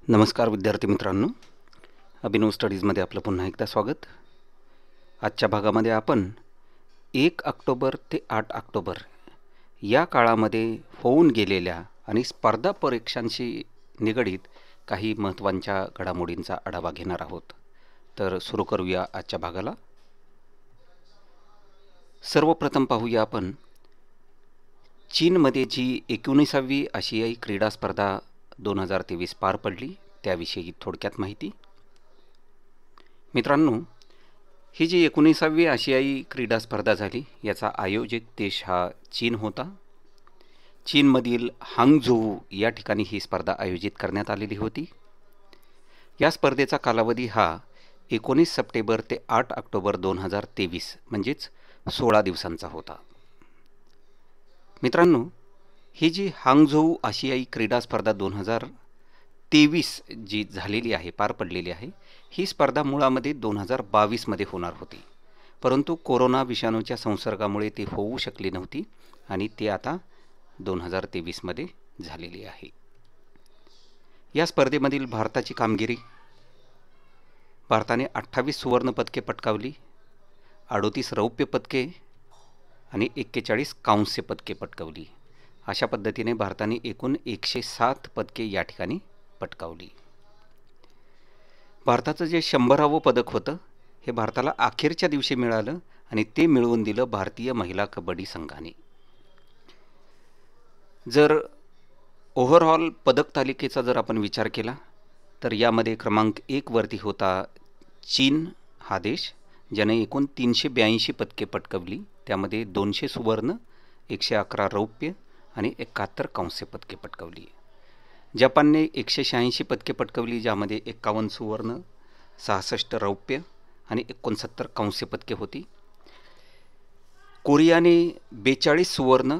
नमस्कार विद्यार्थी मित्रांनो, अभिनव स्टडीजमध्ये आपलं पुन्हा एकदा स्वागत. आजच्या भागामध्ये आपण 1 ऑक्टोबर ते 8 ऑक्टोबर या काळामध्ये होऊन गेलेल्या आणि स्पर्धा परीक्षांशी निगडीत काही महत्त्वाच्या घडामोडींचा आढावा घेणार आहोत. तर सुरू करूया आजच्या भागाला. सर्वप्रथम पाहूया आपण चीनमध्ये जी 19वी आशियाई क्रीडा स्पर्धा 2023 पार पडली त्याविषयी थोडक्यात माहिती. मित्रांनो, ही जी 19वी आशियाई क्रीडा स्पर्धा झाली याचा आयोजक देश हा चीन होता. चीनमधील हांगझोऊ या ठिकाणी ही स्पर्धा आयोजित करण्यात आलेली होती. या स्पर्धेचा कालावधी हा 19 सप्टेंबर ते 8 ऑक्टोबर 2023 म्हणजेच 16 दिवसांचा होता. मित्रांनो, ही जी हांगझोऊ आशियाई क्रीडा स्पर्धा 2023 जी झालेली आहे, पार पडलेली आहे, ही स्पर्धा मुळामध्ये 2022मध्ये होणार होती, परंतु कोरोना विषाणूच्या संसर्गामुळे ती होऊ शकली नव्हती आणि ती आता 2023मध्ये झालेली आहे. या स्पर्धेमधील भारताची कामगिरी: भारताने 28 सुवर्णपदके पटकावली, 38 रौप्य पदके आणि 41 कांस्य पदके पटकावली. अशा पद्धतीने भारताने एकूण 107 पदके या ठिकाणी पटकावली. भारताचं जे 100वे पदक होतं हे भारताला अखेरच्या दिवशी मिळालं आणि ते मिळवून दिलं भारतीय महिला कबड्डी संघाने. जर ओव्हरऑल पदक तालिकेचा जर आपण विचार केला तर यामध्ये क्रमांक 1 वरती होता चीन हा देश, ज्याने एकूण 382 पदके पटकावली. त्यामध्ये 200 सुवर्ण, 111 रौप्य आणि 71 कांस्य पदके पटकावली. जपानने 186 पदके पटकावली, ज्यामध्ये 51 सुवर्ण, 66 रौप्य आणि 69 कांस्य पदके होती. कोरियाने 42 सुवर्ण,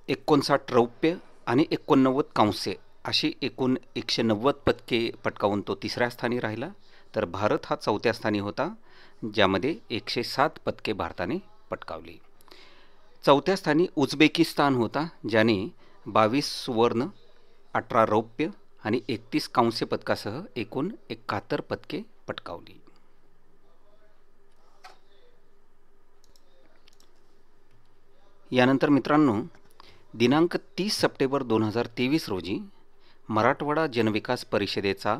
59 रौप्य आणि 89 कांस्य अशी एकूण 190 पदके पटकावून तो तिसऱ्या स्थानी राहिला. तर भारत हा चौथ्या स्थानी होता, ज्यामध्ये 107 पदके भारताने पटकावली. चौथ्या स्थानी उझबेकिस्तान होता, ज्याने 22 सुवर्ण, 18 रौप्य आणि 31 कांस्य पदकासह एकूण 71 पदके पटकावली. यानंतर मित्रांनो, दिनांक 30 सप्टेंबर 2023 रोजी मराठवाडा जनविकास परिषदेचा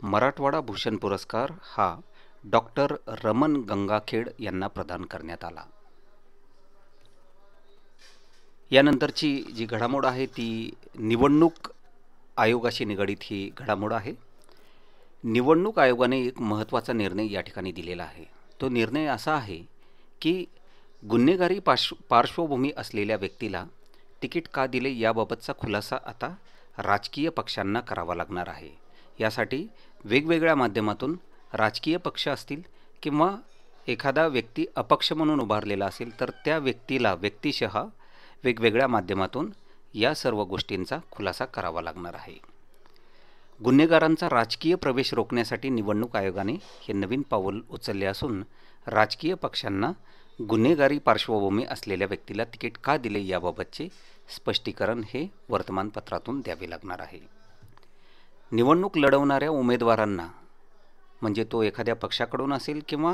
मराठवाडा भूषण पुरस्कार हा डॉक्टर रमण गंगाखेड यांना प्रदान करण्यात आला. यानंतरची जी घडामोड आहे ती निवडणूक आयोगाशी निगडीत ही घडामोड आहे. निवडणूक आयोगाने एक महत्त्वाचा निर्णय या ठिकाणी दिलेला आहे. तो निर्णय असा आहे की गुन्हेगारी पार्श्वभूमी असलेल्या व्यक्तीला तिकीट का दिले याबाबतचा खुलासा आता राजकीय पक्षांना करावा लागणार आहे. यासाठी वेगवेगळ्या माध्यमातून राजकीय पक्ष असतील किंवा एखादा व्यक्ती अपक्ष म्हणून उभारलेला असेल तर त्या व्यक्तीला व्यक्तिशः वेगवेगळ्या माध्यमातून या सर्व गोष्टींचा खुलासा करावा लागणार आहे. गुन्हेगारांचा राजकीय प्रवेश रोखण्यासाठी निवडणूक आयोगाने हे नवीन पाऊल उचलले असून राजकीय पक्षांना गुन्हेगारी पार्श्वभूमी असलेल्या व्यक्तीला तिकीट का दिले याबाबतचे स्पष्टीकरण हे वर्तमानपत्रातून द्यावे लागणार आहे. निवडणूक लढवणाऱ्या उमेदवारांना, म्हणजे तो एखाद्या पक्षाकडून असेल किंवा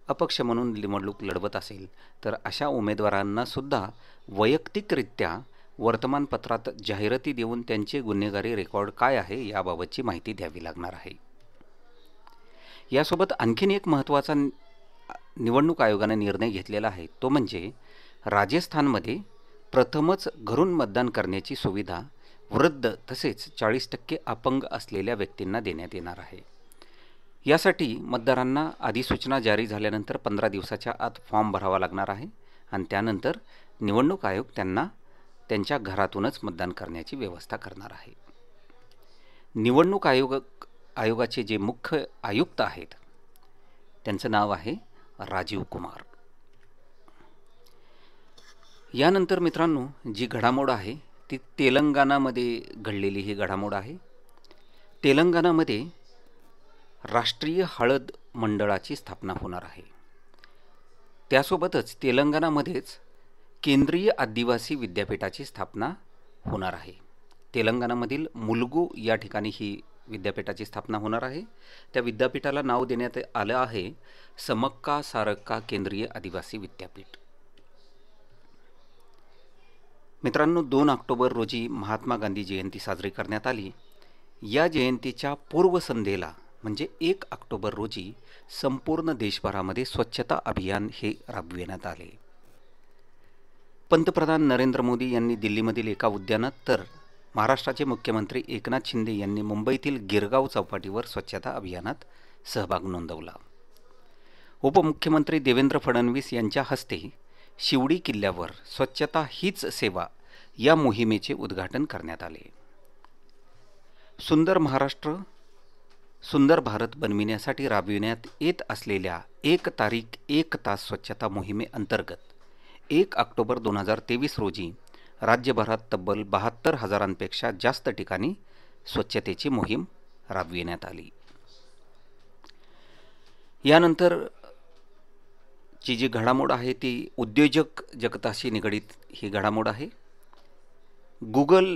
अपक्ष म्हणून निवडणूक लढवत असेल, तर अशा उमेदवारांना सुद्धा वैयक्तिकरित्या वर्तमानपत्रात जाहिराती देऊन त्यांचे गुन्हेगारी रेकॉर्ड काय आहे याबाबतची माहिती द्यावी लागणार आहे. यासोबत आणखीन एक महत्त्वाचा निवडणूक आयोगाने निर्णय घेतलेला आहे, तो म्हणजे राजस्थानमध्ये प्रथमच घरून मतदान करण्याची सुविधा वृद्ध तसेच 40% अपंग असलेल्या व्यक्तींना देण्यात येणार आहे. यासाठी मतदारांना अधिसूचना जारी झाल्यानंतर 15 दिवसाच्या आत फॉर्म भरावा लागणार आहे आणि त्यानंतर निवडणूक आयोग त्यांना त्यांच्या घरातूनच मतदान करण्याची व्यवस्था करणार आहे. निवडणूक आयोगाचे जे मुख्य आयुक्त आहेत त्यांचं नाव आहे राजीव कुमार. यानंतर मित्रांनो, जी घडामोड आहे ती तेलंगणामध्ये घडलेली ही घडामोड आहे. तेलंगणामध्ये राष्ट्रीय हळद मंडळाची स्थापना होणार आहे. त्यासोबतच तेलंगणामध्येच केंद्रीय आदिवासी विद्यापीठाची स्थापना होणार आहे. तेलंगणामधील मुलुगू या ठिकाणी ही विद्यापीठाची स्थापना होणार आहे. त्या विद्यापीठाला नाव देण्यात आलं आहे समक्का सारक्का केंद्रीय आदिवासी विद्यापीठ. मित्रांनो, 2 ऑक्टोबर रोजी महात्मा गांधी जयंती साजरी करण्यात आली. या जयंतीच्या पूर्वसंध्येला म्हणजे 1 ऑक्टोबर रोजी संपूर्ण देशभरामध्ये स्वच्छता अभियान हे राबविण्यात आले. पंतप्रधान नरेंद्र मोदी यांनी दिल्लीमधील एका उद्यानात, तर महाराष्ट्राचे मुख्यमंत्री एकनाथ शिंदे यांनी मुंबईतील गिरगाव चौपाटीवर स्वच्छता अभियानात सहभाग नोंदवला. उपमुख्यमंत्री देवेंद्र फडणवीस यांच्या हस्ते शिवडी किल्ल्यावर स्वच्छता हीच सेवा या मोहिमेचे उद्घाटन करण्यात आले. सुंदर महाराष्ट्र सुंदर भारत बनविण्यासाठी राबविण्यात येत असलेल्या 1 तारीख 1 तास स्वच्छता मोहिमेअंतर्गत 1 ऑक्टोबर 2023 रोजी राज्यभरात तब्बल 72,000पेक्षा जास्त ठिकाणी स्वच्छतेची मोहीम राबविण्यात आली. यानंतर ची जी घडामोड आहे ती उद्योजक जगताशी निगडीत ही घडामोड आहे. गुगल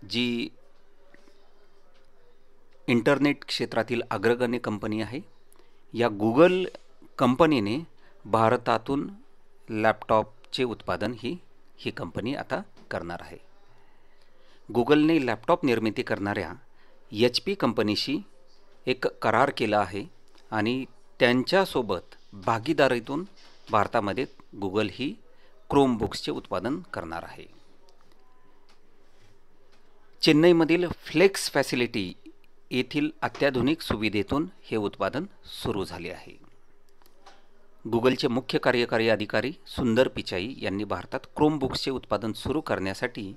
जी इंटरनेट क्षेत्रातील अग्रगण्य कंपनी आहे, या गुगल कंपनीने भारतातून लॅपटॉपचे उत्पादन ही कंपनी आता करणार आहे. गुगलने लॅपटॉप निर्मिती करणाऱ्या HP कंपनीशी एक करार केला आहे आणि त्यांच्यासोबत भागीदारीतून भारतामध्ये गुगल ही क्रोमबुक्सचे उत्पादन करणार आहे. चेन्नईमधील फ्लेक्स फॅसिलिटी येथील अत्याधुनिक सुविधेतून हे उत्पादन सुरू झाले आहे. गुगलचे मुख्य कार्यकारी अधिकारी सुंदर पिचाई यांनी भारतात क्रोमबुक्सचे उत्पादन सुरू करण्यासाठी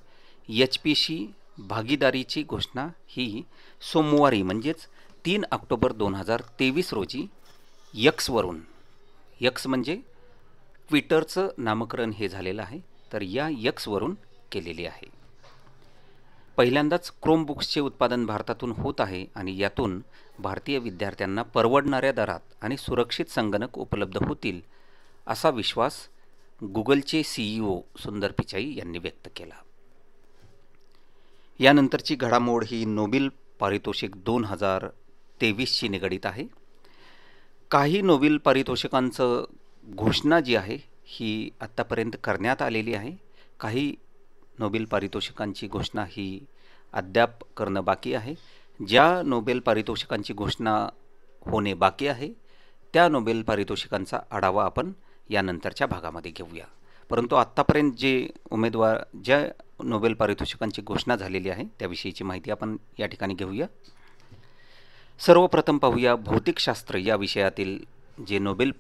HPशी भागीदारीची घोषणा ही सोमवारी म्हणजेच 3 ऑक्टोबर 2023 रोजी यक्सवरून, यक्स म्हणजे ट्विटरचं नामकरण हे झालेलं आहे, तर या यक्सवरून केलेली आहे. पहिल्यांदाच क्रोमबुक्सचे उत्पादन भारतातून होत आहे आणि यातून भारतीय विद्यार्थ्यांना परवडणाऱ्या दरात आणि सुरक्षित संगणक उपलब्ध होतील असा विश्वास गुगलचे CEO सुंदर पिचाई यांनी व्यक्त केला. यानंतरची घडामोड ही नोबेल पारितोषिक 2023शी निगडीत आहे. काही नोबेल पारितोषिकांचं घोषणा जी आहे ही आत्तापर्यंत करण्यात आलेली आहे. काही नोबेल पारितोषिकांची घोषणा ही अद्याप करणं बाकी आहे. ज्या नोबेल पारितोषिकांची घोषणा होणे बाकी आहे त्या नोबेल पारितोषिकांचा आढावा आपण यानंतरच्या भागामध्ये घेऊया. परंतु आत्तापर्यंत जे उमेदवार ज्या नोबेल पारितोषिकांची घोषणा झालेली आहे त्याविषयीची माहिती आपण या ठिकाणी घेऊया. सर्वप्रथम पाहूया भौतिकशास्त्र या विषयातील जे नोबेल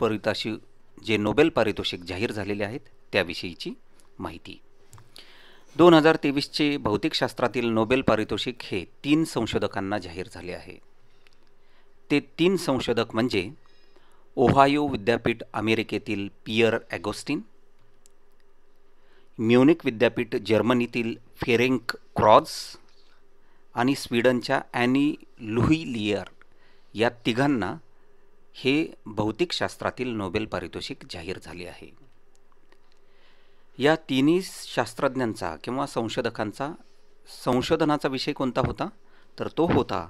पारितोषिक जाहीर झालेले आहेत त्याविषयीची माहिती. 2023चे भौतिकशास्त्रातील नोबेल पारितोषिक हे 3 संशोधकांना जाहीर झाले आहे. ते 3 संशोधक म्हणजे ओहायो विद्यापीठ अमेरिकेतील पियर ॲगोस्टिन, म्युनिक विद्यापीठ जर्मनीतील फेरेंक क्रॉझ आणि स्वीडनच्या ॲनी लुहिलियर या तिघांना हे भौतिकशास्त्रातील नोबेल पारितोषिक जाहीर झाले आहे. या तिन्ही शास्त्रज्ञांचा किंवा संशोधकांचा संशोधनाचा विषय कोणता होता, तर तो होता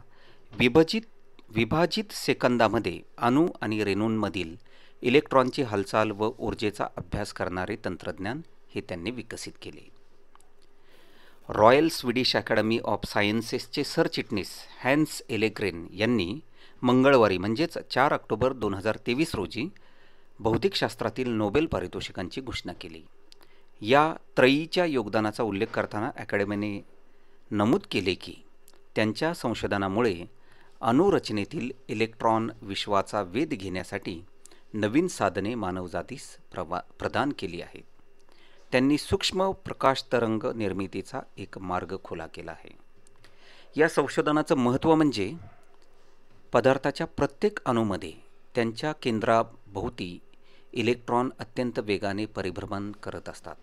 विभाजित सेकंदामध्ये अणू आणि रेणूंमधील इलेक्ट्रॉनची हालचाल व ऊर्जेचा अभ्यास करणारे तंत्रज्ञान हे त्यांनी विकसित केले. रॉयल स्वीडिश अकॅडमी ऑफ सायन्सेसचे सरचिटणीस हॅन्स एलेग्रेन यांनी मंगळवारी म्हणजेच 4 ऑक्टोबर 2023 रोजी भौतिकशास्त्रातील नोबेल पारितोषिकांची घोषणा केली. या त्रयीच्या योगदानाचा उल्लेख करताना अकॅडमीने नमूद केले की त्यांच्या संशोधनामुळे अणुरचनेतील इलेक्ट्रॉन विश्वाचा वेध घेण्यासाठी नवीन साधने मानवजातीस प्रदान केली आहेत. त्यांनी सूक्ष्म प्रकाश तरंग निर्मितीचा एक मार्ग खुला केला आहे. या संशोधनाचं महत्त्व म्हणजे पदार्थाच्या प्रत्येक अणूमध्ये त्यांच्या केंद्राभोवती इलेक्ट्रॉन अत्यंत वेगाने परिभ्रमण करत असतात.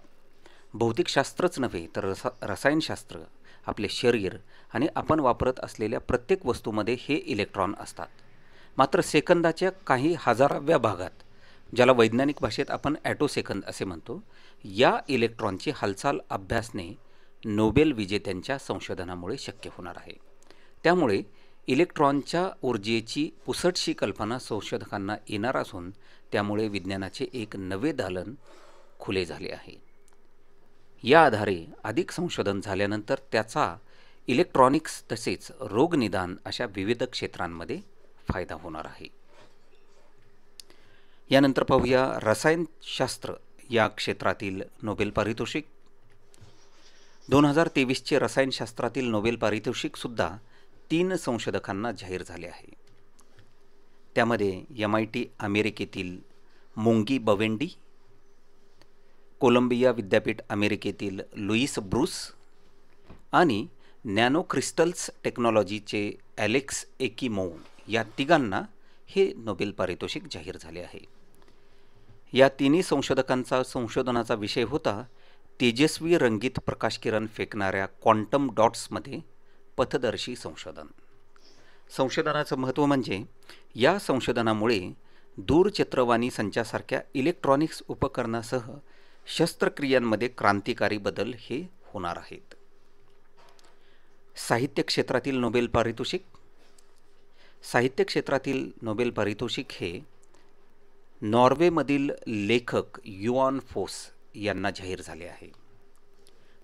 भौतिकशास्त्रच नव्हे तर रसायनशास्त्र, आपले शरीर आणि आपण वापरत असलेल्या प्रत्येक वस्तूमध्ये हे इलेक्ट्रॉन असतात. मात्र सेकंदाच्या काही हजाराव्या भागात, ज्याला वैज्ञानिक भाषेत आपण ॲटोसेकंद असे म्हणतो, या इलेक्ट्रॉनची हालचाल अभ्यासणे नोबेल विजेत्यांच्या संशोधनामुळे शक्य होणार आहे. त्यामुळे इलेक्ट्रॉनच्या ऊर्जेची पुसटशी कल्पना संशोधकांना येणार असून त्यामुळे विज्ञानाचे एक नवे दालन खुले झाले आहे. या आधारे अधिक संशोधन झाल्यानंतर त्याचा इलेक्ट्रॉनिक्स तसेच रोगनिदान अशा विविध क्षेत्रांमध्ये फायदा होणार आहे. यानंतर पाहूया रसायनशास्त्र या क्षेत्रातील नोबेल पारितोषिक. 2023चे रसायनशास्त्रातील नोबेल पारितोषिकसुद्धा 3 संशोधकांना जाहीर झाले आहे. त्यामध्ये MIT अमेरिकेतील मोंगी बवेंडी, कोलंबिया विद्यापीठ अमेरिकेतील लुईस ब्रूस आणि नॅनो क्रिस्टल्स टेक्नॉलॉजीचे ॲलेक्स एकिमोव या तिघांना हे नोबेल पारितोषिक जाहीर झाले आहे. या तिन्ही संशोधकांचा संशोधनाचा विषय होता तेजस्वी रंगीत प्रकाशकिरण फेकणाऱ्या क्वांटम डॉट्समध्ये पथदर्शी संशोधन. संशोधनाचं महत्त्व म्हणजे या संशोधनामुळे दूरचित्रवाणी संचासारख्या इलेक्ट्रॉनिक्स उपकरणासह शस्त्रक्रियांमध्ये क्रांतिकारी बदल हे होणार आहेत. साहित्य क्षेत्रातील नोबेल पारितोषिक. साहित्य क्षेत्रातील नोबेल पारितोषिक हे नॉर्वेमधील लेखक युआन फोस यांना जाहीर झाले आहे.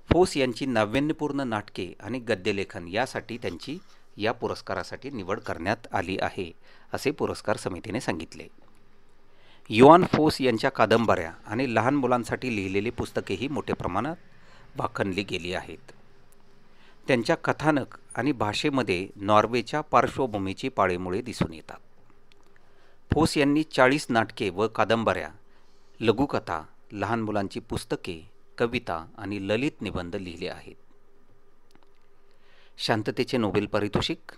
फोस यांची नाविन्यपूर्ण नाटके आणि गद्यलेखन यासाठी त्यांची या पुरस्कारासाठी निवड करण्यात आली आहे, असे पुरस्कार समितीने सांगितले. युआन फोस यांच्या कादंबऱ्या आणि लहान मुलांसाठी लिहिलेली पुस्तकेही मोठ्या प्रमाणात वाखणली गेली आहेत. त्यांच्या कथानक आणि भाषेमध्ये नॉर्वेच्या पार्श्वभूमीची पाळेमुळे दिसून येतात. फोस यांनी 40 नाटके व कादंबऱ्या, लघुकथा, लहान मुलांची पुस्तके, कविता आणि ललित निबंध लिहिले आहेत. शांततेचे नोबेल पारितोषिक.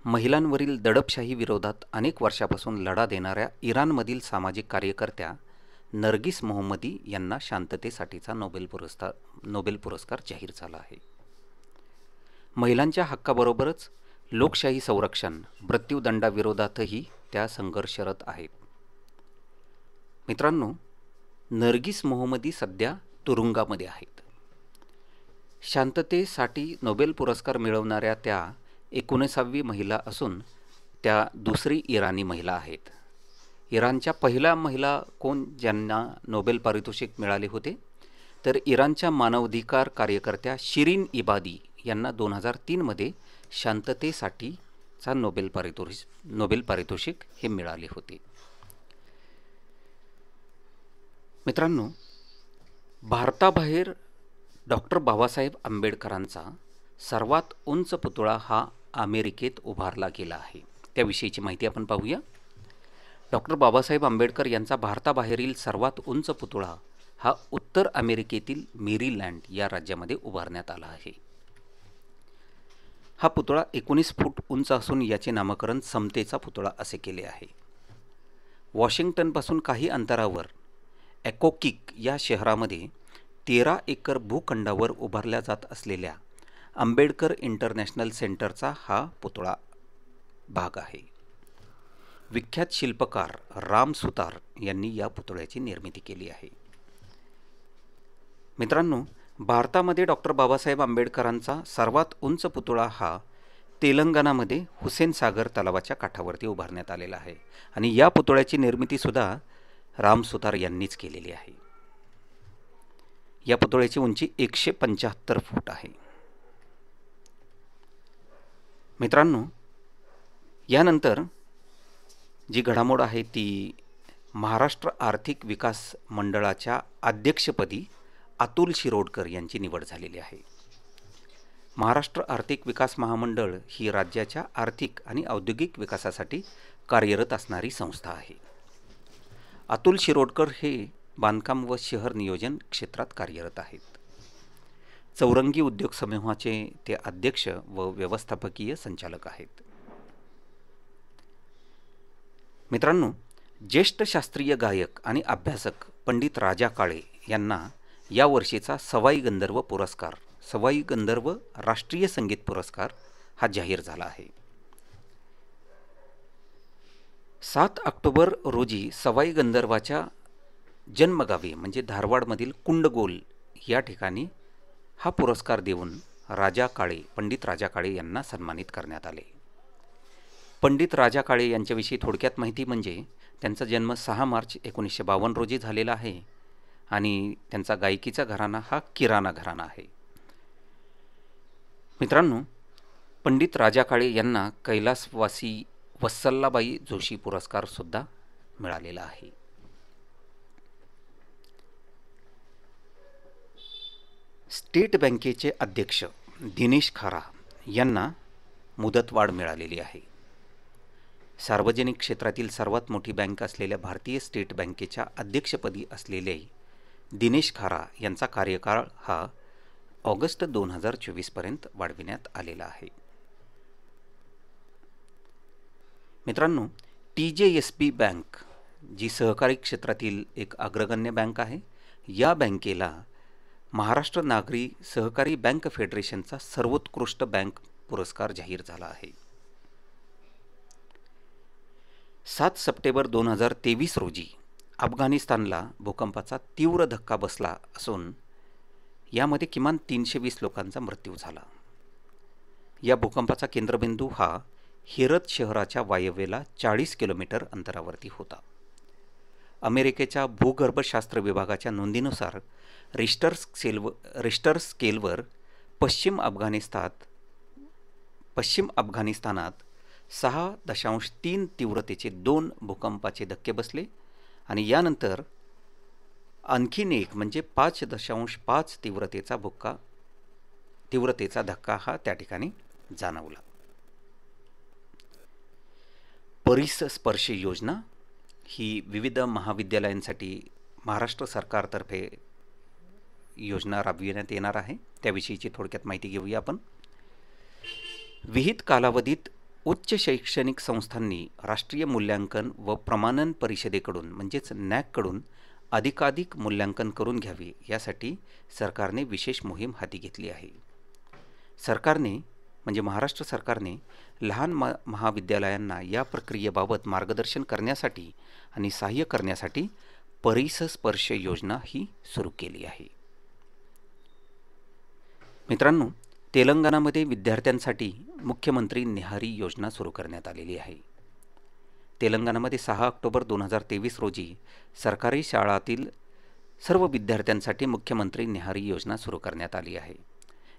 महिलांवरील दडपशाही विरोधात अनेक वर्षापासून लढा देणाऱ्या इराणमधील सामाजिक कार्यकर्त्या नर्गिस मोहम्मदी यांना शांततेसाठीचा नोबेल पुरस्कार जाहीर झाला आहे. महिलांच्या हक्काबरोबरच लोकशाही संरक्षण, मृत्यूदंडाविरोधातही त्या संघर्षरत आहेत. मित्रांनो, नर्गिस मोहम्मदी सध्या तुरुंगामध्ये आहेत. शांततेसाठी नोबेल पुरस्कार मिळवणाऱ्या त्या 19वी महिला असून त्या दुसरी इराणी महिला आहेत. इराणच्या पहिल्या महिला कोण ज्यांना नोबेल पारितोषिक मिळाले होते, तर इराणच्या मानवाधिकार कार्यकर्त्या शिरीन इबादी यांना 2003मध्ये शांततेसाठीचा नोबेल पारितोषिक हे मिळाले होते. मित्रांनो, भारताबाहेर डॉक्टर बाबासाहेब आंबेडकरांचा सर्वात उंच पुतळा हा अमेरिकेत उभारला गेला आहे. त्याविषयीची माहिती आपण पाहूया. डॉक्टर बाबासाहेब आंबेडकर यांचा भारताबाहेरील सर्वात उंच पुतळा हा उत्तर अमेरिकेतील मेरीलँड या राज्यामध्ये उभारण्यात आला आहे. हा पुतळा 19 फूट उंच असून याचे नामकरण समतेचा पुतळा असे केले आहे. वॉशिंग्टनपासून काही अंतरावर ॲकोकिक या शहरामध्ये 13 एकर भूखंडावर उभारल्या जात असलेल्या आंबेडकर इंटरनॅशनल सेंटरचा हा पुतळा भाग आहे. विख्यात शिल्पकार राम सुतार यांनी या पुतळ्याची निर्मिती केली आहे. मित्रांनो, भारतामध्ये डॉक्टर बाबासाहेब आंबेडकरांचा सर्वात उंच पुतळा हा तेलंगणामध्ये हुसेन सागर तलावाच्या काठावरती उभारण्यात आलेला आहे आणि या पुतळ्याची निर्मितीसुद्धा राम सुतार यांनीच केलेली आहे. या पुतळ्याची उंची 175 फूट आहे. मित्रांनो, यानंतर जी घडामोड आहे ती महाराष्ट्र आर्थिक विकास मंडळाच्या अध्यक्षपदी अतुल शिरोडकर यांची निवड झालेली आहे. महाराष्ट्र आर्थिक विकास महामंडळ ही राज्याच्या आर्थिक आणि औद्योगिक विकासासाठी कार्यरत असणारी संस्था आहे. अतुल शिरोडकर हे बांधकाम व शहर नियोजन क्षेत्रात कार्यरत आहेत. चौरंगी उद्योग समूहाचे ते अध्यक्ष व व्यवस्थापकीय संचालक आहेत. मित्रांनो, ज्येष्ठ शास्त्रीय गायक आणि अभ्यासक पंडित राजा काळे यांना या वर्षीचा सवाई गंधर्व पुरस्कार, सवाई गंधर्व राष्ट्रीय संगीत पुरस्कार हा जाहीर झाला आहे. 7 ऑक्टोबर रोजी सवाई गंधर्वाच्या जन्मगावी म्हणजे धारवाडमधील कुंडगोल या ठिकाणी हा पुरस्कार देऊन राजा काळे, पंडित राजा काळे यांना सन्मानित करण्यात आले. पंडित राजा काळे यांच्याविषयी थोडक्यात माहिती म्हणजे त्यांचा जन्म 6 मार्च 1952 रोजी झालेला आहे आणि त्यांचा गायकीचा घराणा हा किराणा घराणा आहे. मित्रांनो, पंडित राजा काळे यांना कैलासवासी वत्सलाबाई जोशी पुरस्कार सुद्धा मिळालेला आहे. स्टेट बँकेचे अध्यक्ष दिनेश खारा यांना मुदतवाढ मिळालेली आहे. सार्वजनिक क्षेत्रातील सर्वात मोठी बँक असलेल्या भारतीय स्टेट बँकेच्या अध्यक्षपदी असलेले दिनेश खारा यांचा कार्यकाळ हा ऑगस्ट 2024 पर्यंत वाढविण्यात आलेला आहे. मित्रांनो, TJSB बँक जी सहकारी क्षेत्रातील एक अग्रगण्य बँक आहे, या बँकेला महाराष्ट्र नागरी सहकारी बँक फेडरेशनचा सर्वोत्कृष्ट बँक पुरस्कार जाहीर झाला आहे. 7 सप्टेंबर 2023 रोजी अफगाणिस्तानला भूकंपाचा तीव्र धक्का बसला असून यामध्ये किमान 320 लोकांचा मृत्यू झाला. या भूकंपाचा केंद्रबिंदू हा हेरत शहराच्या वायव्येला 40 किलोमीटर अंतरावरती होता. अमेरिकेच्या भूगर्भशास्त्र विभागाच्या नोंदीनुसार रिश्टर स्केलवर पश्चिम अफगाणिस्तानात 6.3 तीव्रतेचे 2 भूकंपाचे धक्के बसले आणि यानंतर आणखीन एक म्हणजे 5.5 तीव्रतेचा धक्का हा त्या ठिकाणी जाणवला. परिसस्पर्श योजना ही विविध महाविद्यालयांसाठी महाराष्ट्र सरकारतर्फे योजना राबविण्यात येणार आहे. त्याविषयीची थोडक्यात माहिती घेऊया आपण. विहित कालावधीत उच्च शैक्षणिक संस्थांनी राष्ट्रीय मूल्यांकन व प्रमाणन परिषदेकडून म्हणजेच NAAC अधिकाधिक मूल्यांकन करून घ्यावे यासाठी सरकारने विशेष मोहीम हाती घेतली आहे. सरकारने म्हणजे महाराष्ट्र सरकारने लहान महाविद्यालयांना या प्रक्रियेबाबत मार्गदर्शन करण्यासाठी आणि सहाय्य करण्यासाठी परिसस्पर्श योजना ही सुरू केली आहे. मित्रांनो, तेलंगणामध्ये विद्यार्थ्यांसाठी मुख्यमंत्री निहारी योजना सुरू करण्यात आलेली आहे. तेलंगणामध्ये 6 ऑक्टोबर 2023 रोजी सरकारी शाळातील सर्व विद्यार्थ्यांसाठी मुख्यमंत्री निहारी योजना सुरू करण्यात आली आहे.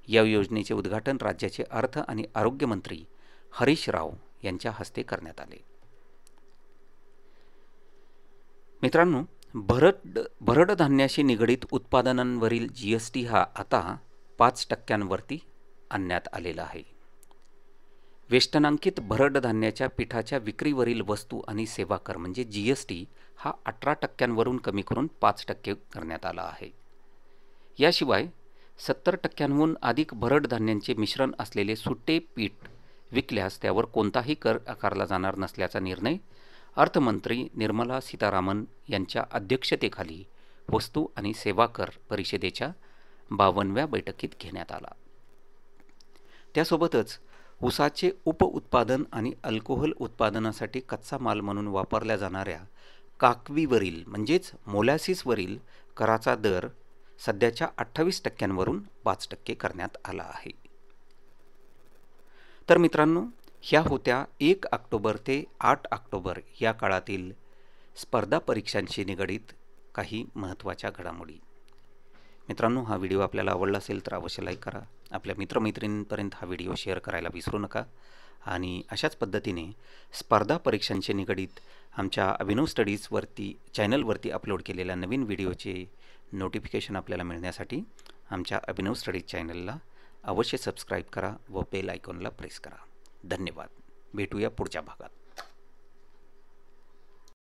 या योजनेचे उद्घाटन राज्याचे अर्थ आणि आरोग्य मंत्री हरीश राव यांच्या हस्ते करण्यात आले. मित्रांनो, भरड धान्याशी निगडीत उत्पादनांवरील GST हा आता 5% आणण्यात आलेला आहे. वेष्टनांकित भरड धान्याच्या पिठाच्या विक्रीवरील वस्तू आणि सेवा कर म्हणजे GST हा 18% कमी करून 5% करण्यात आला आहे. याशिवाय 70%हून अधिक भरड धान्यांचे मिश्रण असलेले सुटे पीठ विकल्यास त्यावर कोणताही कर आकारला जाणार नसल्याचा निर्णय अर्थमंत्री निर्मला सीतारामन यांच्या अध्यक्षतेखाली वस्तू आणि सेवा कर परिषदेच्या 52व्या बैठकीत घेण्यात आला. त्यासोबतच ऊसाचे उपउत्पादन आणि अल्कोहोल उत्पादनासाठी कच्चा माल म्हणून वापरल्या जाणाऱ्या काकवीवरील म्हणजेच मोलॅसिसवरील कराचा दर सध्याच्या 28%वरून 5% करण्यात आला आहे. तर मित्रांनो, ह्या होत्या 1 ऑक्टोबर ते 8 ऑक्टोबर या काळातील स्पर्धा परीक्षांशी निगडीत काही महत्त्वाच्या घडामोडी. मित्रांनो, हा व्हिडिओ आपल्याला आवडला असेल तर अवश्य लाईक करा. आपल्या मित्रमैत्रिणींपर्यंत हा व्हिडिओ शेअर करायला विसरू नका. आणि अशाच पद्धतीने स्पर्धा परीक्षांशी निगडीत आमच्या अभिनव स्टडीजवरती चॅनलवरती अपलोड केलेल्या नवीन व्हिडिओचे नोटिफिकेशन आपल्याला मिळण्यासाठी आमच्या अभिनव स्टडीज चॅनलला अवश्य सबस्क्राईब करा व बेल आयकॉनला प्रेस करा. धन्यवाद. भेटूया पुढच्या भागात.